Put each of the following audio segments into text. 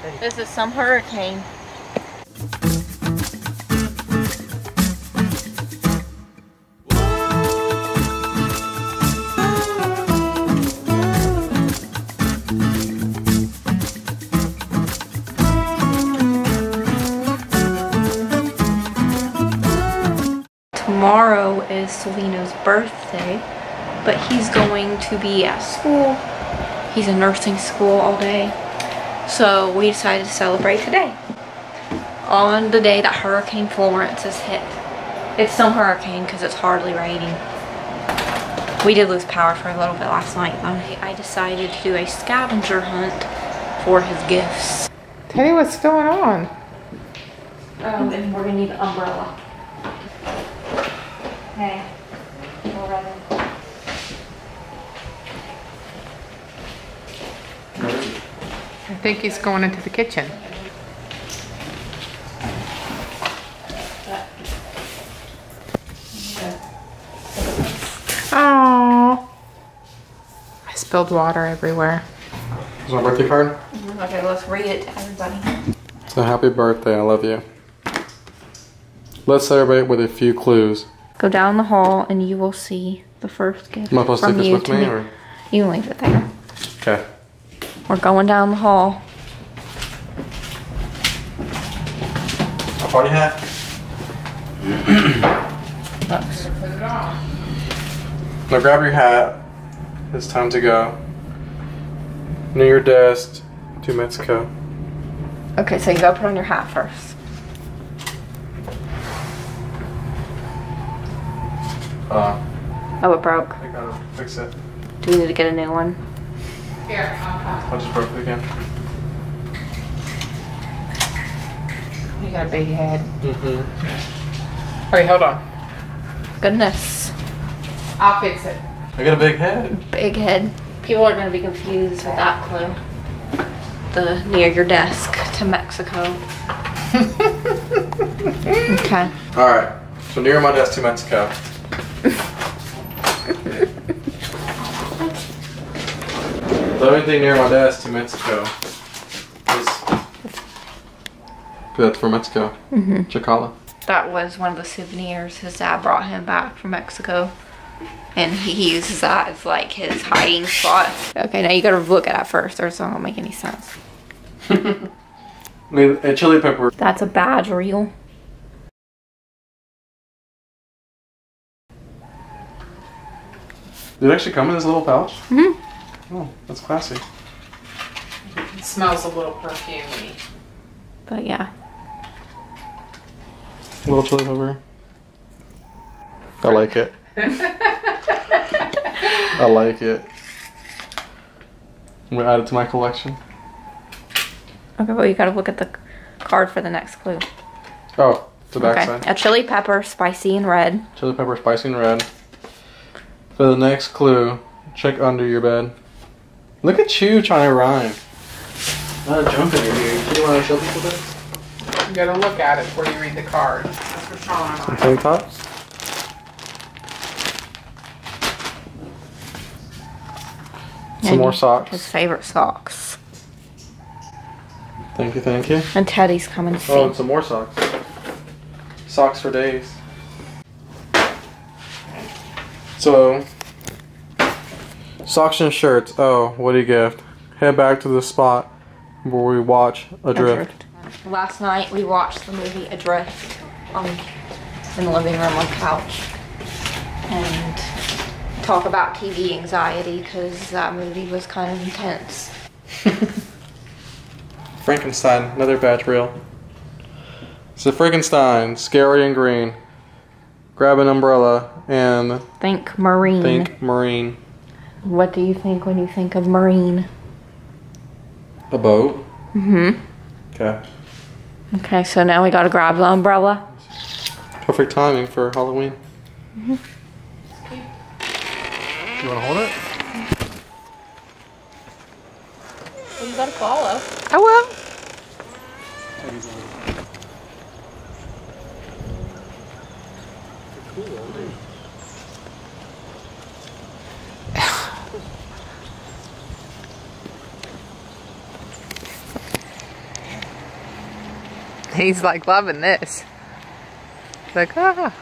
This is some hurricane. Tomorrow is Silvino's birthday, but he's going to be at school. He's in nursing school all day. So we decided to celebrate today. On the day that Hurricane Florence is hit. It's some hurricane because it's hardly raining. We did lose power for a little bit last night. I decided to do a scavenger hunt for his gifts. Teddy, what's going on? And we're gonna need an umbrella. Hey, we're ready. I think he's going into the kitchen. Oh, I spilled water everywhere. Is my birthday card? Okay, let's read it to everybody. So happy birthday, I love you. Let's celebrate with a few clues. Go down the hall and you will see the first gift. Am I supposed to take this with me? Or? You can leave it there. Okay. We're going down the hall. A party hat? Now grab your hat. It's time to go. Near your desk to Mexico. Okay, so you gotta put on your hat first. Oh, it broke. I gotta fix it. Do we need to get a new one? Here, I just broke it again. you got a big head. Mm-hmm. Wait, hold on. Goodness. I'll fix it. I got a big head. Big head. People are gonna be confused with that clue. The near your desk to Mexico. Okay. Alright, so near my desk to Mexico. The only thing near my desk to Mexico is... That's for Mexico. Chacala. That was one of the souvenirs his dad brought him back from Mexico. And he uses that as like his hiding spot. Okay, now you gotta look at it first or it's not gonna make any sense. I mean, a chili pepper. That's a badge reel. Did it actually come in this little pouch? Mm-hmm. Oh, that's classy. It smells a little perfumey. But yeah. A little chili pepper. I like it. I like it. I'm gonna add it to my collection. Okay, well you gotta look at the card for the next clue. Oh, the back Okay, side. a chili pepper, spicy and red. Chili pepper, spicy and red. For the next clue, check under your bed. Look at you trying to rhyme. Not a jump in here. Do you want to show people this? You gotta look at it before you read the card. That's for Sean and I. Tank tops. Some more socks. His favorite socks. Thank you, thank you. And Teddy's coming to see. Oh, and some more socks. Socks for days. So, socks and shirts. Oh, what a gift. Head back to the spot where we watch Adrift. Last night we watched the movie Adrift in the living room on the couch. And talk about TV anxiety because that movie was kind of intense. Frankenstein, another badge reel. So Frankenstein, scary and green. Grab an umbrella and Think marine. think marine. What do you think when you think of marine? A boat. Mm-hmm. Okay. Okay, so now we gotta grab the umbrella. Perfect timing for Halloween. Mm-hmm. You want to hold it? Well, you gotta follow. I will. He's like loving this. He's like, ah.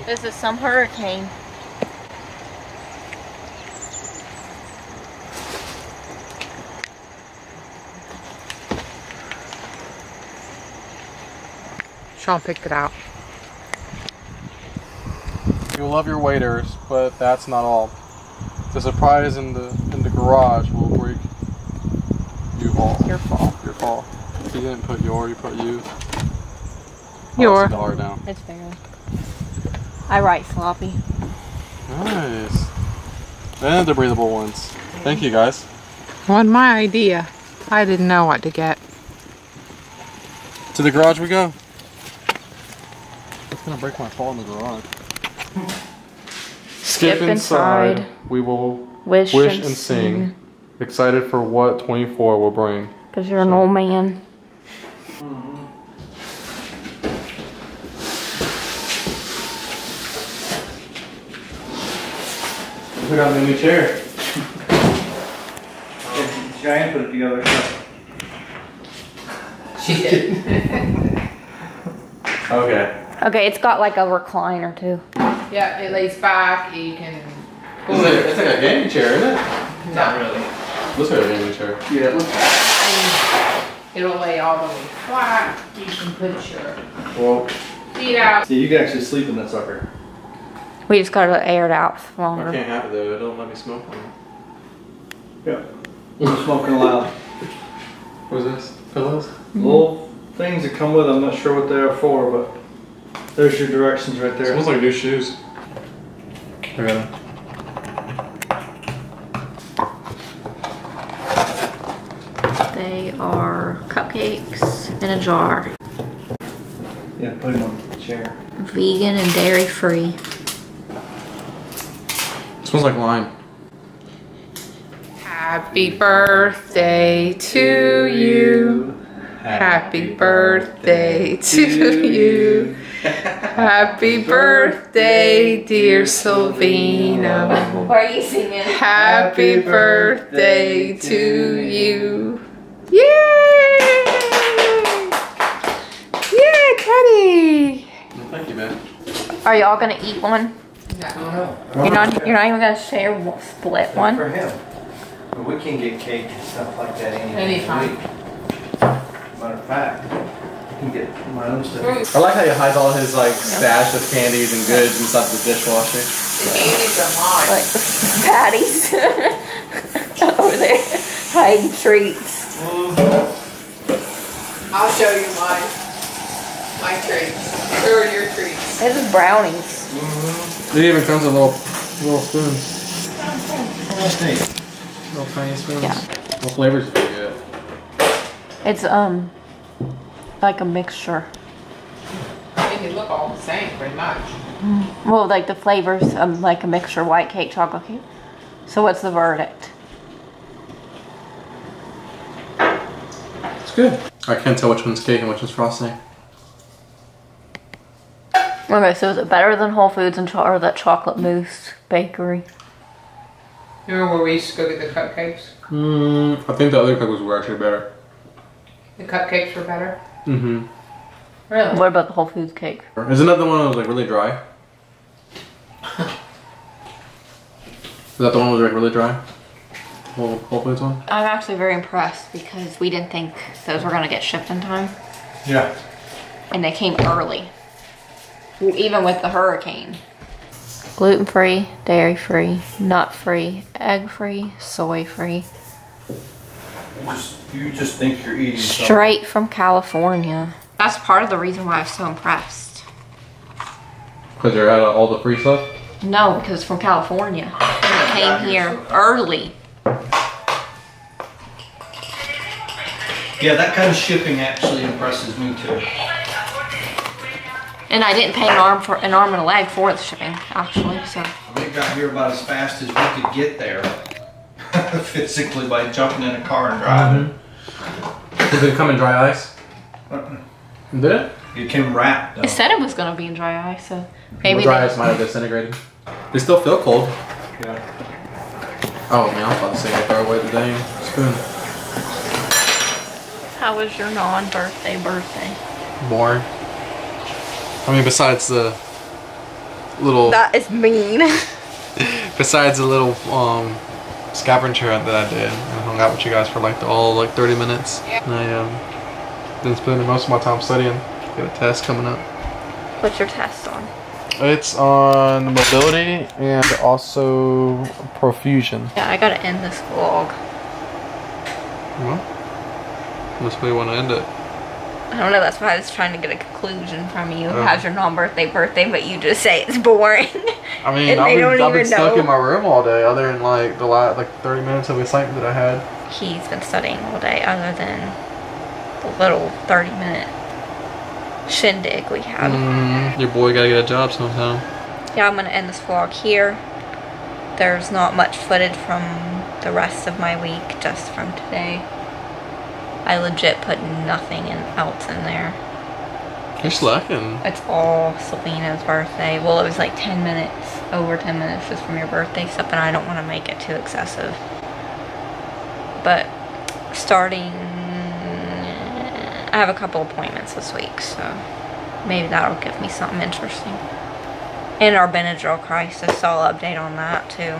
This is some hurricane. Sean picked it out. You love your waiters, but that's not all. The surprise in the garage will break you all. Your fault. Your fault. You didn't put you put you. Your. $1 down. It's fair. I write sloppy. Nice. And the breathable ones. Thank you guys. Wasn't my idea. I didn't know what to get. To the garage we go. It's gonna break my fall in the garage. Skip inside. We will wish and sing. Excited for what 24 will bring. Because you're an old man. We got a new chair. Giant put it together. She did. Okay. Okay, it's got like a recliner too. Yeah, it lays back. You can. It's like a gaming chair, isn't it? Not really. Looks like a gaming chair. Yeah, it looks And it'll lay all the way flat. You can put your Well, feet out. See, you can actually sleep in that sucker. We just gotta air it out I longer. can't have it though. It don't let me smoke on it. Yeah. No smoking allowed. What is this? Pillows? Little things that come with them, I'm not sure what they are for, but there's your directions right It there. smells like new shoes. I got it. They are cupcakes in a jar. Yeah, put them on the chair. Vegan and dairy free. It smells like lime. Happy birthday to you. Happy birthday to you. Happy birthday, dear Silvino. What are you singing? Happy birthday to you. Yay! Yay, Teddy! Thank you, man. Are y'all gonna eat one? No. You're not even gonna share split one? For him. But we can get cake and stuff like that Anytime. Matter of fact, I can get my own stuff. I like how he hides all his like stash of candies and goods inside the dishwasher. The candies are mine. Like patties over there hiding treats. I'll show you my treats. Or your treats. This is brownies. It even comes with little spoons. That's neat. Little tiny spoons. Yeah. What flavors do you get? It's like a mixture. They look all the same, pretty much. Well, like the flavors, like a mixture, white cake, chocolate cake. So what's the verdict? It's good. I can't tell which one's cake and which one's frosting. Okay, so is it better than Whole Foods and or that chocolate mousse bakery? You remember where we used to go get the cupcakes? I think the other cookies were actually better. The cupcakes were better? Mm-hmm. Really? What about the Whole Foods cake? Isn't that the one that was like really dry? Is that the one that was like really dry? Whole Foods one? I'm actually very impressed because we didn't think those were gonna get shipped in time. Yeah. And they came early. Even with the hurricane. Gluten-free, dairy-free, nut-free, egg-free, soy-free. You just think you're eating something. Straight from California. That's part of the reason why I was so impressed. Because they're out of all the free stuff? No, because it's from California. And it came here early. Yeah, that kind of shipping actually impresses me too. And I didn't pay an arm and a leg for the shipping, actually, so. We got here about as fast as we could get there. Physically by jumping in a car and driving. Did it come in dry ice? Did it? It came wrapped though. It said it was gonna be in dry ice, so maybe. Well, dry ice might have disintegrated. They still feel cold. Yeah. Oh man, I was about to say throw away the dang spoon. How was your non-birthday birthday? Boring. I mean, besides the little... That is mean. Besides the little scavenger hunt that I did. I hung out with you guys for like 30 minutes. And I been spending most of my time studying. Got a test coming up. What's your test on? It's on mobility and also profusion. Yeah, I gotta end this vlog. Well, that's why you want to end it. I don't know, that's why I was trying to get a conclusion from you. How's your non-birthday birthday, but you just say it's boring. I mean, and I've been stuck know. in my room all day, other than like the last 30 minutes of excitement that I had. He's been studying all day, other than the little 30-minute shindig we had. Your boy gotta get a job somehow. Yeah, I'm gonna end this vlog here. There's not much footage from the rest of my week, just from today. I legit put nothing else in there. You're slacking. It's all Silvino's birthday. Well, it was like 10 minutes, over 10 minutes just from your birthday stuff, and I don't want to make it too excessive. But starting, I have a couple appointments this week, so maybe that'll give me something interesting. And our Benadryl crisis, so I'll update on that too.